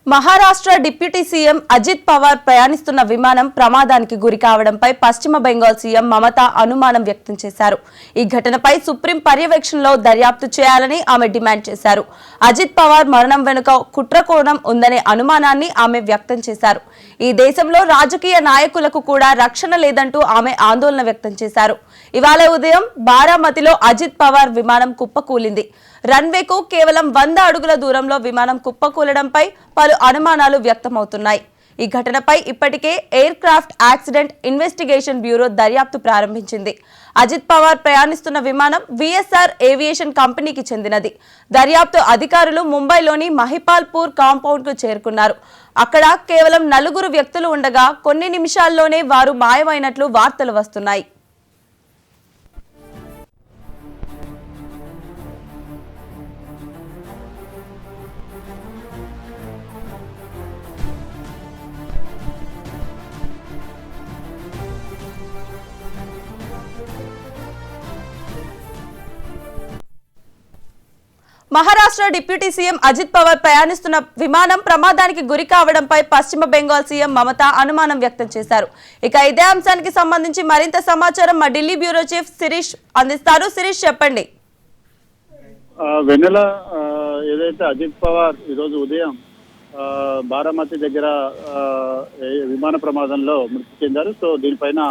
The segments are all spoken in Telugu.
మహారాష్ట్ర డిప్యూటీ సీఎం అజిత్ పవార్ ప్రయాణిస్తున్న విమానం ప్రమాదానికి గురి కావడంపై పశ్చిమ బెంగాల్ సీఎం మమతా అనుమానం వ్యక్తం చేశారు. ఈ ఘటనపై సుప్రీం పర్యవేక్షణలో దర్యాప్తు చేయాలని ఆమె డిమాండ్ చేశారు. అజిత్ పవార్ మరణం వెనుక కుట్ర కోణం ఉందనే అనుమానాన్ని ఆమె వ్యక్తం చేశారు. ఈ దేశంలో రాజకీయ నాయకులకు కూడా రక్షణ లేదంటూ ఆమె ఆందోళన వ్యక్తం చేశారు. ఇవాళ ఉదయం బారామతిలో అజిత్ పవార్ విమానం కుప్పకూలింది. రన్వేకు కేవలం 100 అడుగుల దూరంలో విమానం కుప్పకూలడంపై పలు అనుమానాలు వ్యక్తమవుతున్నాయి. ఈ ఘటనపై ఇప్పటికే air craft accident investigation bureau దర్యాప్తు ప్రారంభించింది. అజిత్ పవార్ ప్రయాణిస్తున్న విమానం విఎస్ఆర్ ఏవియేషన్ కంపెనీకి చెందినది. దర్యాప్తు అధికారులు ముంబైలోని మహిపాల్పూర్ కాంపౌండ్ కు చేరుకున్నారు. అక్కడ కేవలం 4 వ్యక్తులు ఉండగా కొన్ని నిమిషాల్లోనే వారు మాయమైనట్లు వార్తలు వస్తున్నాయి. మహారాష్ట్ర డిప్యూటీ సీఎం అజిత్ పవార్ ప్రయాణిస్తున్న విమానం ప్రమాదానికి గురి కావడంపై పశ్చిమ బెంగాల్ సీఎం మమతా అనుమానం వ్యక్తం చేశారు. ఇక ఇదే అంశానికి సంబంధించి మరింత సమాచారం మా ఢిల్లీ బ్యూరో చీఫ్ శిరీష్ అందిస్తారు. శిరీష్, చెప్పండి. వెన్నెల, ఏదైతే అజిత్ పవార్ ఈరోజు ఉదయం బారామతి దగ్గర విమాన ప్రమాదంలో మృతి చెందారు. సో దీనిపైన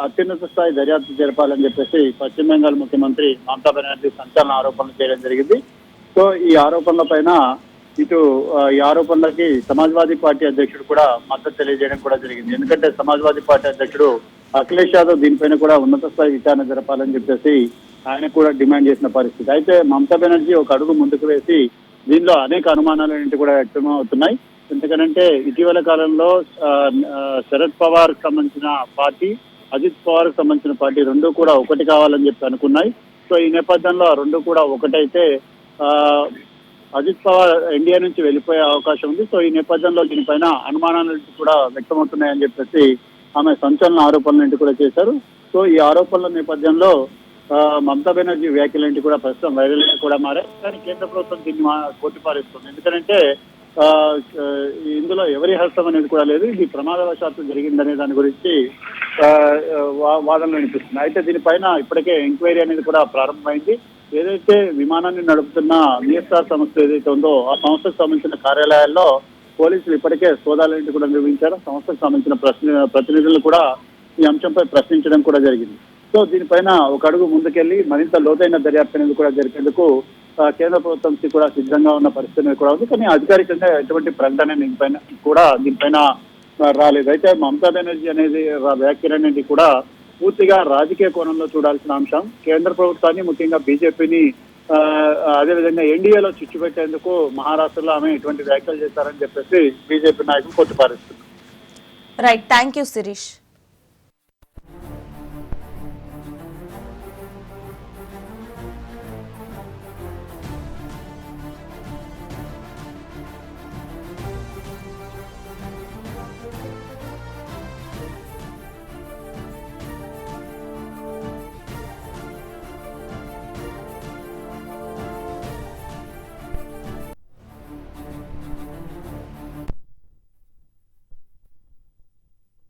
అత్యున్నత స్థాయి దర్యాప్తు జరపాలని చెప్పేసి పశ్చిమ బెంగాల్ ముఖ్యమంత్రి మమతా బెనర్జీ సంచలన ఆరోపణలు చేయడం జరిగింది. సో ఈ ఆరోపణల పైన ఈ ఆరోపణలకి సమాజ్వాదీ పార్టీ అధ్యక్షుడు కూడా మద్దతు తెలియజేయడం కూడా జరిగింది. ఎందుకంటే సమాజ్వాదీ పార్టీ అధ్యక్షుడు అఖిలేష్ యాదవ్ దీనిపైన కూడా ఉన్నత స్థాయి విచారణ జరపాలని చెప్పేసి ఆయన కూడా డిమాండ్ చేసిన పరిస్థితి. అయితే మమతా బెనర్జీ ఒక అడుగు ముందుకు వేసి దీనిలో అనేక అనుమానాలన్నింటి కూడా వ్యక్తమవుతున్నాయి. ఎందుకంటే ఇటీవల కాలంలో శరద్ పవార్ సంబంధించిన పార్టీ, అజిత్ పవార్ కు సంబంధించిన పార్టీ రెండు కూడా ఒకటి కావాలని చెప్పి అనుకున్నాయి. సో ఈ నేపథ్యంలో రెండు కూడా ఒకటైతే అజిత్ పవార్ ఇండియా నుంచి వెళ్ళిపోయే అవకాశం ఉంది. సో ఈ నేపథ్యంలో దీనిపైన అనుమానాలు కూడా వ్యక్తమవుతున్నాయని చెప్పేసి ఆమె సంచలన ఆరోపణలు కూడా చేశారు. సో ఈ ఆరోపణల నేపథ్యంలో మమతా బెనర్జీ వ్యాఖ్యలు కూడా ప్రస్తుతం వైరల్ కూడా మారాయి. కానీ కేంద్ర ప్రభుత్వం దీన్ని కొట్టిపారేస్తుంది. ఎందుకంటే ఇందులో ఎవరి హస్తం అనేది కూడా లేదు, ఇది ప్రమాదవశాత్తు జరిగిందనే దాని గురించి వాదనలు వినిపిస్తుంది. అయితే దీనిపైన ఇప్పటికే ఎంక్వైరీ అనేది కూడా ప్రారంభమైంది. ఏదైతే విమానాన్ని నడుపుతున్న విఎస్ఆర్ సంస్థ ఏదైతే ఉందో ఆ సంస్థకు సంబంధించిన కార్యాలయాల్లో పోలీసులు ఇప్పటికే సోదాలన్నింటి కూడా నిర్వహించారు. సంస్థకు సంబంధించిన ప్రతినిధులు కూడా ఈ అంశంపై ప్రశ్నించడం కూడా జరిగింది. సో దీనిపైన ఒక అడుగు ముందుకెళ్లి మరింత లోతైన దర్యాప్తు అనేది కూడా జరిపేందుకు కేంద్ర ప్రభుత్వం కూడా సిద్ధంగా ఉన్న పరిస్థితి కూడా ఉంది. కానీ అధికారికంగా ఎటువంటి ప్రకటన దీనిపైన రాలేదు. అయితే మమతా బెనర్జీ అనేది వ్యాఖ్యలు అనేది కూడా పూర్తిగా రాజకీయ కోణంలో చూడాల్సిన అంశం. కేంద్ర ప్రభుత్వాన్ని, ముఖ్యంగా బీజేపీని, అదేవిధంగా ఎన్డీఏలో చిచ్చుపెట్టేందుకు మహారాష్ట్రలో ఆమె ఇటువంటి వ్యాఖ్యలు చేశారని చెప్పేసి బీజేపీ నాయకులు కొట్టిపారేస్తున్నారు. Right, thank you Sirish.